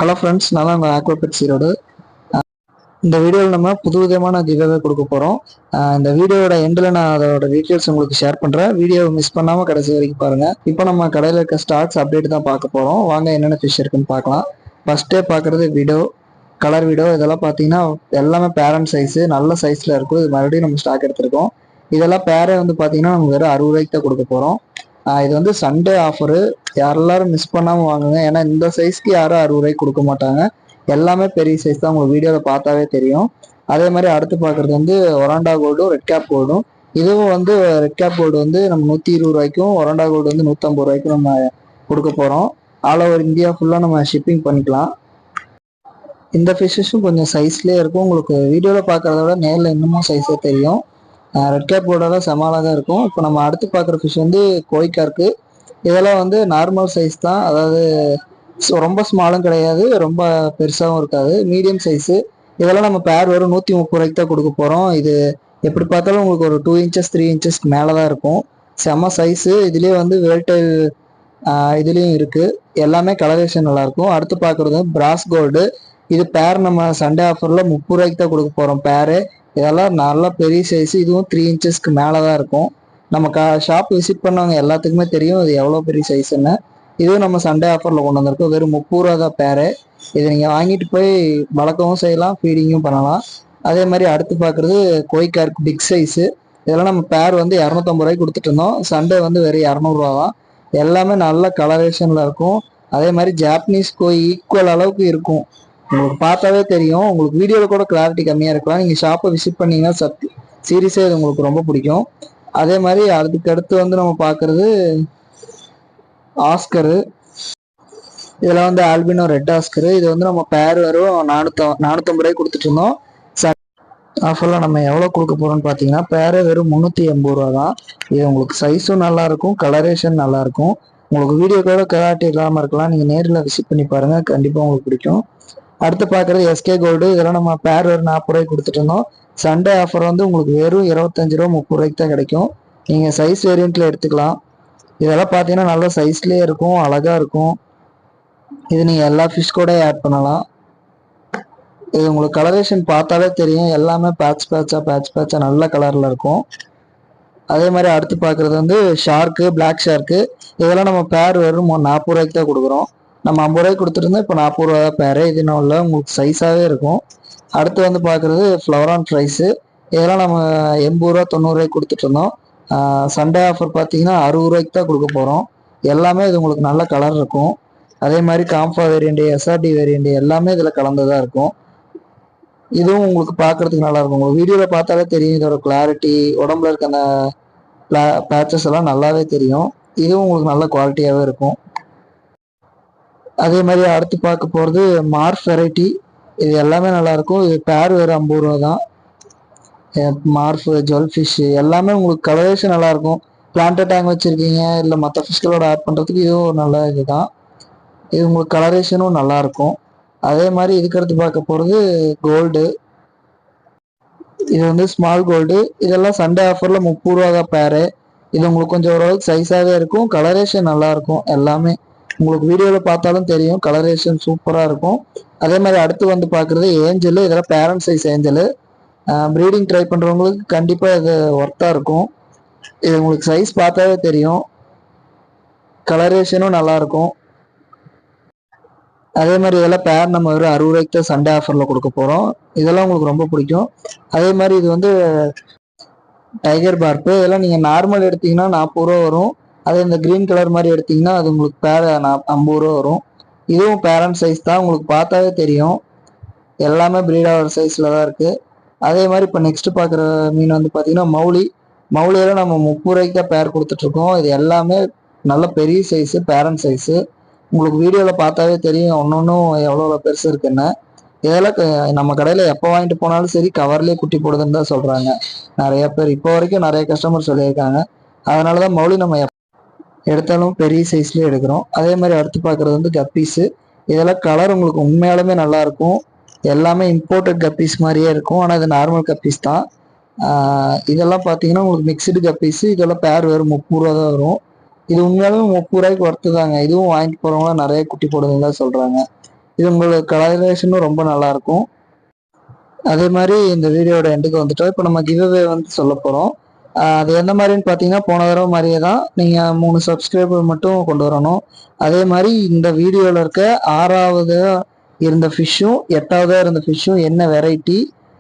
Hello friends, நான் தான் உங்கள் ஆக்வாபெட் ஈரோடு. இந்த வீடியோவில் நம்ம புது விதமான கிவ்அவே கொடுக்க போகிறோம். இந்த வீடியோட எண்டில் நான் அதோட டீட்டெயில்ஸ் உங்களுக்கு ஷேர் பண்ணுறேன். வீடியோவை மிஸ் பண்ணாமல் கடைசி வரைக்கும் பாருங்கள். இப்போ நம்ம கடையில் இருக்க ஸ்டாக்ஸ் அப்டேட் தான் பார்க்க போகிறோம். வாங்க என்னென்ன ஃபிஷ் இருக்குன்னு பார்க்கலாம். ஃபஸ்ட்டே பார்க்குறது விடோ, கலர் விடோ. இதெல்லாம் பார்த்தீங்கன்னா எல்லாமே பேரண்ட் சைஸு, நல்ல சைஸில் இருக்கும். இது மறுபடியும் நம்ம ஸ்டாக் எடுத்திருக்கோம். இதெல்லாம் பேரே வந்து பார்த்தீங்கன்னா நம்ம வெறும் 60 ரூபாய்க்கு தான் கொடுக்க போகிறோம். இது வந்து சண்டே ஆஃபரு, எல்லாரும் மிஸ் பண்ணாமல் வாங்குங்க. ஏன்னா இந்த சைஸ்க்கு யாரும் 60 ரூபாய்க்கு கொடுக்க மாட்டாங்க. எல்லாமே பெரிய சைஸ் தான், உங்களுக்கு வீடியோவில் பார்த்தாவே தெரியும். அதே மாதிரி அடுத்து பார்க்குறது வந்து ஒராண்டா கோல்டும் ரெட் கேப் கோல்டும். இதுவும் வந்து ரெட் கேப் கோல்டு வந்து நம்ம 120 ரூபாய்க்கும், ஒராண்டா கோல்டு வந்து 150 ரூபாய்க்கும் நம்ம கொடுக்க போகிறோம். ஆல் ஓவர் இந்தியா ஃபுல்லாக நம்ம ஷிப்பிங் பண்ணிக்கலாம். இந்த ஃபிஷ்ஷும் கொஞ்சம் சைஸ்லேயே இருக்கும். உங்களுக்கு வீடியோவில் பார்க்குறத விட நேரில் இன்னமும் சைஸே தெரியும். ரெட் கேப் கோல்டோட சமாளாக தான் இருக்கும். இப்போ நம்ம அடுத்து பார்க்குற ஃபிஷ் வந்து கோய்கார்க்கு. இதெல்லாம் வந்து நார்மல் சைஸ் தான், அதாவது ரொம்ப ஸ்மாலும் கிடையாது, ரொம்ப பெருசாகவும் இருக்காது, மீடியம் சைஸு. இதெல்லாம் நம்ம பேர் வரும் 130 ரூபாய்க்கு தான் கொடுக்க போகிறோம். இது எப்படி பார்த்தாலும் உங்களுக்கு ஒரு 2 இன்ச்சஸ் 3 இன்ச்சஸ்க்கு மேலே தான் இருக்கும். செம்ம சைஸு. இதுலேயே வந்து வேல்டைல் இதுலேயும் இருக்குது. எல்லாமே கலரேஷன் நல்லாயிருக்கும். அடுத்து பார்க்குறது பிராஸ் கோல்டு. இது பேர் நம்ம சண்டே ஆஃபரில் 30 ரூபாய்க்கு தான் கொடுக்க போகிறோம் பேரு. இதெல்லாம் நல்லா பெரிய சைஸு. இதுவும் 3 இன்ச்சஸ்க்கு மேலே தான் இருக்கும். நம்ம ஷாப் விசிட் பண்ணவங்க எல்லாத்துக்குமே தெரியும் இது எவ்வளோ பெரிய சைஸுன்னு. இதுவும் நம்ம சண்டே ஆஃபரில் கொண்டு வந்திருக்கோம். வெறும் 30 ரூபா தான் பேரு. இதை நீங்கள் வாங்கிட்டு போய் வளர்க்கவும் செய்யலாம், ஃபீடிங்கும் பண்ணலாம். அதே மாதிரி அடுத்து பார்க்குறது கோய்கார்க் பிக் சைஸு. இதெல்லாம் நம்ம பேர் வந்து 250 ரூபாய்க்கு கொடுத்துட்டு இருந்தோம். சண்டே வந்து வெறும் 200 ரூபா தான். எல்லாமே நல்ல கலரேஷனில் இருக்கும். அதே மாதிரி ஜாப்பனீஸ் கோய் ஈக்குவல் அளவுக்கு இருக்கும். உங்களுக்கு பார்த்தாவே தெரியும். உங்களுக்கு வீடியோவில் கூட கிளாரிட்டி கம்மியாக இருக்கலாம். நீங்கள் ஷாப்பை விசிட் பண்ணிங்கன்னா சீரியஸாக இது உங்களுக்கு ரொம்ப பிடிக்கும். அதே மாதிரி அதுக்கடுத்து வந்து நம்ம பார்க்குறது ஆஸ்கரு. இதில் வந்து ஆல்பினோ ரெட் ஆஸ்கரு. இது வந்து நம்ம பேர் வரும் 450 ரூபாய்க்கு கொடுத்துட்டு இருந்தோம். ஆஃபரில் நம்ம எவ்வளோ கொடுக்க போகிறோம்னு பார்த்தீங்கன்னா பேரே வெறும் 380 ரூபா தான். இது உங்களுக்கு சைஸும் நல்லாயிருக்கும், கலரேஷன் நல்லாயிருக்கும். உங்களுக்கு வீடியோ கூட கிளாரிட்டி இல்லாமல் இருக்கலாம். நீங்கள் நேரில் விசிட் பண்ணி பாருங்கள், கண்டிப்பாக உங்களுக்கு பிடிக்கும். அடுத்து பார்க்குறது எஸ்கே கோல்டு. இதெல்லாம் நம்ம பேர் வெறும் 40 ரூபாய்க்கு கொடுத்துட்டு இருந்தோம். சண்டே ஆஃபர் வந்து உங்களுக்கு வெறும் 25 ரூபா 30 ரூபாய்க்கு தான் கிடைக்கும். நீங்கள் சைஸ் வேரியண்ட்டில் எடுத்துக்கலாம். இதெல்லாம் பார்த்தீங்கன்னா நல்ல சைஸ்லேயே இருக்கும், அழகாக இருக்கும். இது நீங்கள் எல்லா ஃபிஷ் கூட ஆட் பண்ணலாம். இது உங்களுக்கு கலரேஷன் பார்த்தாலே தெரியும். எல்லாமே பேட்ச் பேட்சாக நல்ல கலரில் இருக்கும். அதே மாதிரி அடுத்து பார்க்குறது வந்து ஷார்க்கு, பிளாக் ஷார்க்கு. இதெல்லாம் நம்ம பேர் வெறும் 40 ரூபாய்க்கு தான் கொடுக்குறோம். நம்ம 50 ரூபாய்க்கு கொடுத்துருந்தோம், இப்போ 40 ரூபா தான் பேரு. இது உள்ள உங்களுக்கு சைஸாகவே இருக்கும். அடுத்து வந்து பார்க்குறது ஃப்ளவரான் ஃப்ரைஸு. இதெல்லாம் நம்ம 80 ரூபா 90 ரூபாய்க்கு கொடுத்துட்டு இருந்தோம். சண்டே ஆஃபர் பார்த்தீங்கன்னா 60 ரூபாய்க்கு தான் கொடுக்க போகிறோம். எல்லாமே இது உங்களுக்கு நல்ல கலர் இருக்கும். அதே மாதிரி காம்ஃபா வேரியண்ட்டு, எஸ்ஆர்டி வேரியண்ட்டு எல்லாமே இதில் கலந்ததாக இருக்கும். இதுவும் உங்களுக்கு பார்க்குறதுக்கு நல்லாயிருக்கும். உங்களுக்கு வீடியோவில் பார்த்தாலே தெரியும் இதோட கிளாரிட்டி, உடம்புல இருக்க அந்த பேச்சஸ் எல்லாம் நல்லாவே தெரியும். இதுவும் உங்களுக்கு நல்ல குவாலிட்டியாகவே இருக்கும். அதே மாதிரி அடுத்து பார்க்க போகிறது மார்ஃப் வெரைட்டி. இது எல்லாமே நல்லாயிருக்கும். இது பேர் வேறு 50 ரூபா தான். மார்ஃபு, ஜுவல் ஃபிஷ்ஷு எல்லாமே உங்களுக்கு கலரேஷன் நல்லாயிருக்கும். பிளான்ட் டேங்க் வச்சுருக்கீங்க, இல்லை மற்ற ஃபிஷ்களோட ஆட் பண்ணுறதுக்கு இதுவும் ஒரு நல்ல இது தான். இது உங்களுக்கு கலரேஷனும் நல்லாயிருக்கும். அதே மாதிரி இதுக்கடுத்து பார்க்க போகிறது கோல்டு. இது வந்து ஸ்மால் கோல்டு. இதெல்லாம் சண்டே ஆஃபரில் 30 ரூபா தான் பேரு. இது உங்களுக்கு கொஞ்சம் ஓரளவுக்கு சைஸாகவே இருக்கும், கலரேஷன் நல்லாயிருக்கும். எல்லாமே உங்களுக்கு வீடியோவில் பார்த்தாலும் தெரியும், கலரேஷன் சூப்பராக இருக்கும். அதே மாதிரி அடுத்து வந்து பார்க்குறது ஏஞ்சலு. இதெல்லாம் parent size angel. Breeding try பண்ணுறவங்களுக்கு கண்டிப்பாக இது ஒர்த்தாக இருக்கும். இது உங்களுக்கு சைஸ் பார்த்தாவே தெரியும், கலரேஷனும் நல்லாயிருக்கும். அதே மாதிரி இதெல்லாம் பேர் நம்ம ஒரு 60 ரூபாய்க்கு தான் சண்டே ஆஃபரில் கொடுக்க போகிறோம். இதெல்லாம் உங்களுக்கு ரொம்ப பிடிக்கும். அதே மாதிரி இது வந்து டைகர் பார்ப்பு. இதெல்லாம் நீங்கள் நார்மல் எடுத்தீங்கன்னா 40 ரூபா வரும். அதே இந்த க்ரீன் கலர் மாதிரி எடுத்தீங்கன்னா அது உங்களுக்கு பேர் 50 ரூபா வரும். இதுவும் பேரண்ட் சைஸ் தான், உங்களுக்கு பார்த்தாவே தெரியும். எல்லாமே ப்ரீடாக சைஸில் தான் இருக்குது. அதே மாதிரி இப்போ நெக்ஸ்ட்டு பார்க்குற மீன் வந்து பார்த்தீங்கன்னா மௌலி. மௌலியெல்லாம் நம்ம 30 ரூபாய்க்கு தான் பேர் கொடுத்துட்ருக்கோம். இது எல்லாமே நல்ல பெரிய சைஸு, பேரண்ட் சைஸு. உங்களுக்கு வீடியோவில் பார்த்தாவே தெரியும் ஒன்றும் எவ்வளோ பெருசு இருக்குன்னு. இதெல்லாம் நம்ம கடையில் எப்போ வாங்கிட்டு போனாலும் சரி கவர்லேயே குட்டி போடுதுன்னு தான் சொல்கிறாங்க நிறைய பேர். இப்போ வரைக்கும் நிறைய கஸ்டமர் சொல்லியிருக்காங்க. அதனால தான் மௌலி நம்ம எடுத்தாலும் பெரிய சைஸ்லேயே எடுக்கிறோம். அதே மாதிரி அடுத்து பார்க்குறது வந்து கப்பீஸு. இதெல்லாம் கலர் உங்களுக்கு உண்மையாலுமே நல்லாயிருக்கும். எல்லாமே இம்போர்ட்டட் கப்பீஸ் மாதிரியே இருக்கும், ஆனால் இது நார்மல் கப்பீஸ் தான். இதெல்லாம் பார்த்தீங்கன்னா உங்களுக்கு மிக்சடு கப்பீஸு. இதெல்லாம் பேர் வெறும் 30 ரூபா தான் வரும். இது உண்மையாலுமே 30 ரூபாய்க்கு ஒர்த்து தாங்க. இதுவும் வாங்கிட்டு போகிறவங்களாம் நிறைய குட்டி போடுதுன்னு தான் சொல்கிறாங்க. இது உங்களுக்கு கலரேஷனும் ரொம்ப நல்லாயிருக்கும். அதே மாதிரி இந்த வீடியோட எண்டுக்கு வந்துட்டோம். இப்போ நம்ம கிவ்அவே வந்து சொல்ல போகிறோம். அது எந்த மாதிரின்னு பார்த்தீங்கன்னா, போன தடவை மாதிரியே தான். நீங்கள் 3 சப்ஸ்கிரைபர் மட்டும் கொண்டு வரணும். அதே மாதிரி இந்த வீடியோவில் இருக்க 6வது இருந்த ஃபிஷ்ஷும் 8வது இருந்த ஃபிஷ்ஷும் என்ன வெரைட்டி,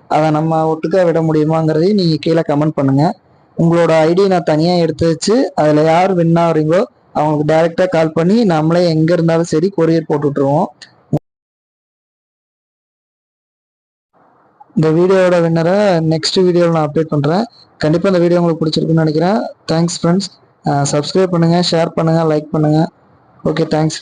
அதை நம்ம ஒட்டுக்கா விட முடியுமாங்கிறதையும் நீங்கள் கீழே கமெண்ட் பண்ணுங்கள். உங்களோட ஐடி நான் தனியாக எடுத்து வச்சு அதில் யார் வின் ஆகுறீங்களோ அவங்களுக்கு டைரெக்டாக கால் பண்ணி நம்மளே எங்கே இருந்தாலும் சரி கொரியர் போட்டு விட்ருவோம். இந்த வீடியோவோட வின்னரை நெக்ஸ்ட் வீடியோவில் நான் அப்டேட் பண்ணுறேன். கண்டிப்பாக இந்த வீடியோ உங்களுக்கு பிடிச்சிருக்குன்னு நினைக்கிறேன். Thanks friends. சப்ஸ்கிரைப் பண்ணுங்கள், ஷேர் பண்ணுங்கள், லைக் பண்ணுங்கள். Okay, thanks.